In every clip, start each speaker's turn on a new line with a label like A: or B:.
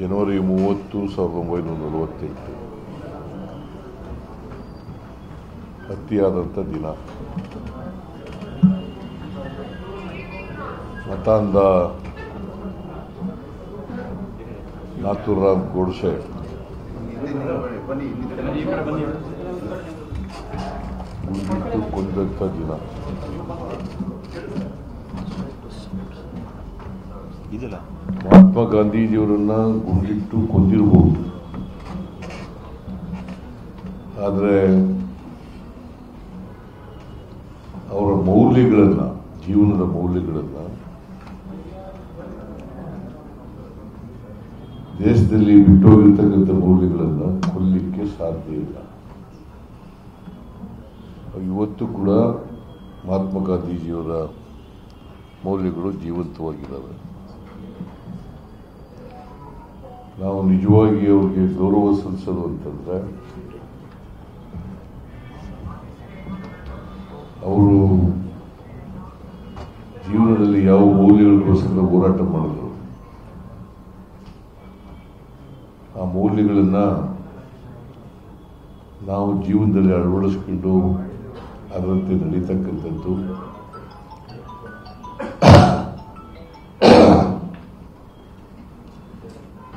A: ಜನವರಿ 30, 1948 ಹತ್ಯೆಯಾದಂಥ ದಿನ. ಮತಾಂಧ ನಾಥೂರಾಮ್ ಗೋಡ್ಸೆ ಗುಂಡಿಟ್ಟು ಕೊಂದಂಥ ದಿನ. ಮಹಾತ್ಮ ಗಾಂಧೀಜಿಯವರನ್ನ ಗುಂಡಿಟ್ಟು ಕೊಂದಿರಬಹುದು, ಆದರೆ ಅವರ ಮೌಲ್ಯಗಳನ್ನು, ಜೀವನದ ಮೌಲ್ಯಗಳನ್ನು ದೇಶದಲ್ಲಿ ಬಿಟ್ಟೋಗಿರ್ತಕ್ಕಂಥ ಮೌಲ್ಯಗಳನ್ನು ಕೊಲ್ಲಲಿಕ್ಕೆ ಸಾಧ್ಯ ಇಲ್ಲ. ಇವತ್ತು ಕೂಡ ಮಹಾತ್ಮ ಗಾಂಧೀಜಿಯವರ ಮೌಲ್ಯಗಳು ಜೀವಂತವಾಗಿದ್ದಾವೆ. ನಾವು ನಿಜವಾಗಿ ಅವ್ರಿಗೆ ಗೌರವ ಸಲ್ಲಿಸೋದು ಅಂತಂದ್ರೆ ಅವರು ಜೀವನದಲ್ಲಿ ಯಾವ ಮೌಲ್ಯಗಳಿಗೋಸ್ಕರ ಹೋರಾಟ ಮಾಡಿದ್ರು, ಆ ಮೌಲ್ಯಗಳನ್ನು ನಾವು ಜೀವನದಲ್ಲಿ ಅಳವಡಿಸ್ಕೊಂಡು ಅದರಂತೆ ನಡೀತಕ್ಕಂಥದ್ದು,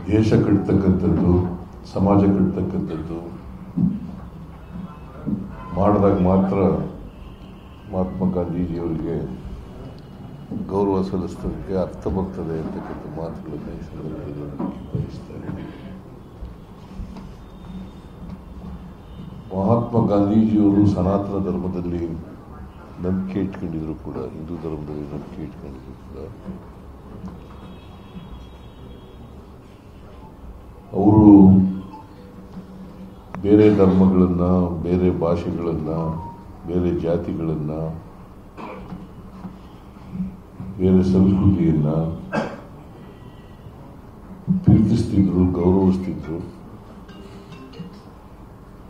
A: ದೇಶ ಕಟ್ತಕ್ಕಂಥದ್ದು, ಸಮಾಜ ಕಟ್ತಕ್ಕಂಥದ್ದು ಮಾಡಿದಾಗ ಮಾತ್ರ ಮಹಾತ್ಮ ಗಾಂಧೀಜಿಯವರಿಗೆ ಗೌರವ ಸಲ್ಲಿಸೋದಕ್ಕೆ ಅರ್ಥ ಬರ್ತದೆ ಅಂತಕ್ಕಂಥ ಮಾತುಗಳನ್ನು ಈ ಸಂದರ್ಭದಲ್ಲಿ ಬಯಸ್ತಾರೆ. ಮಹಾತ್ಮ ಗಾಂಧೀಜಿಯವರು ಸನಾತನ ಧರ್ಮದಲ್ಲಿ ನಂಬಿಕೆ ಇಟ್ಕೊಂಡಿದ್ರು ಕೂಡ, ಹಿಂದೂ ಧರ್ಮದಲ್ಲಿ ನಂಬಿಕೆ ಇಟ್ಕೊಂಡಿದ್ರು ಕೂಡ, ಅವರು ಬೇರೆ ಧರ್ಮಗಳನ್ನು, ಬೇರೆ ಭಾಷೆಗಳನ್ನು, ಬೇರೆ ಜಾತಿಗಳನ್ನು, ಬೇರೆ ಸಂಸ್ಕೃತಿಯನ್ನು ಪ್ರೀತಿಸ್ತಿದ್ರು, ಗೌರವಿಸ್ತಿದ್ರು.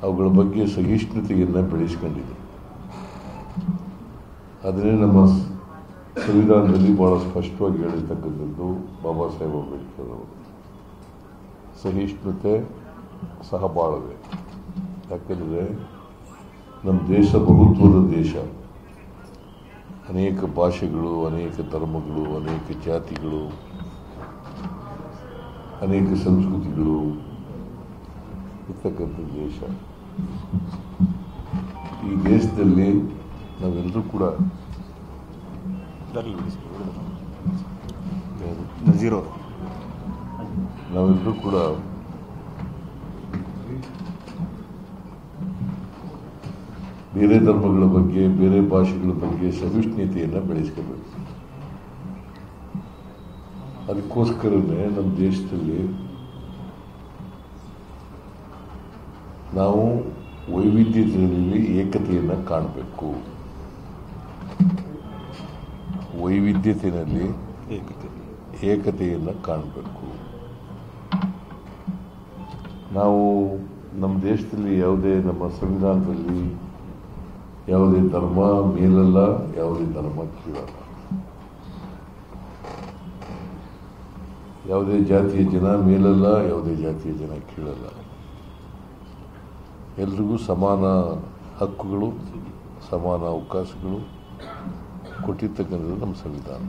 A: ಅವುಗಳ ಬಗ್ಗೆ ಸಹಿಷ್ಣುತೆಯನ್ನು ಬೆಳೆಸ್ಕೊಂಡಿದ್ರು. ಅದನ್ನೇ ನಮ್ಮ ಸಂವಿಧಾನದಲ್ಲಿ ಬಹಳ ಸ್ಪಷ್ಟವಾಗಿ ಹೇಳಿರ್ತಕ್ಕಂಥದ್ದು ಬಾಬಾ ಸಾಹೇಬ್ ಅಂಬೇಡ್ಕರ್ ಅವರು. ಸಹಿಷ್ಣುತೆ, ಸಹಬಾಳ್ವೆ. ಯಾಕಂದರೆ ನಮ್ಮ ದೇಶ ಬಹುತ್ವದ ದೇಶ. ಅನೇಕ ಭಾಷೆಗಳು, ಅನೇಕ ಧರ್ಮಗಳು, ಅನೇಕ ಜಾತಿಗಳು, ಅನೇಕ ಸಂಸ್ಕೃತಿಗಳು ಇರ್ತಕ್ಕಂಥ ದೇಶ. ಈ ದೇಶದಲ್ಲಿ ನಾವೆಲ್ಲರೂ ಕೂಡ ಬೇರೆ ಧರ್ಮಗಳ ಬಗ್ಗೆ, ಬೇರೆ ಭಾಷೆಗಳ ಬಗ್ಗೆ ಸಹಿಷ್ಣುತೆಯನ್ನು ಬೆಳೆಸ್ಕೋಬೇಕು. ಅದಕ್ಕೋಸ್ಕರನೇ ನಮ್ಮ ದೇಶದಲ್ಲಿ ನಾವು ವೈವಿಧ್ಯತೆಯಲ್ಲಿ ಏಕತೆಯನ್ನು ಕಾಣಬೇಕು. ವೈವಿಧ್ಯತೆಯಲ್ಲಿ ಏಕತೆಯನ್ನು ಕಾಣಬೇಕು. ನಾವು ನಮ್ಮ ದೇಶದಲ್ಲಿ ಯಾವುದೇ, ನಮ್ಮ ಸಂವಿಧಾನದಲ್ಲಿ ಯಾವುದೇ ಧರ್ಮ ಮೇಲಲ್ಲ, ಯಾವುದೇ ಧರ್ಮ ಕೀಳಲ್ಲ, ಯಾವುದೇ ಜಾತಿಯ ಜನ ಮೇಲಲ್ಲ, ಯಾವುದೇ ಜಾತಿಯ ಜನ ಕೀಳಲ್ಲ. ಎಲ್ರಿಗೂ ಸಮಾನ ಹಕ್ಕುಗಳು, ಸಮಾನ ಅವಕಾಶಗಳು ಕೊಟ್ಟಿರ್ತಕ್ಕಂಥದ್ದು ನಮ್ಮ ಸಂವಿಧಾನ.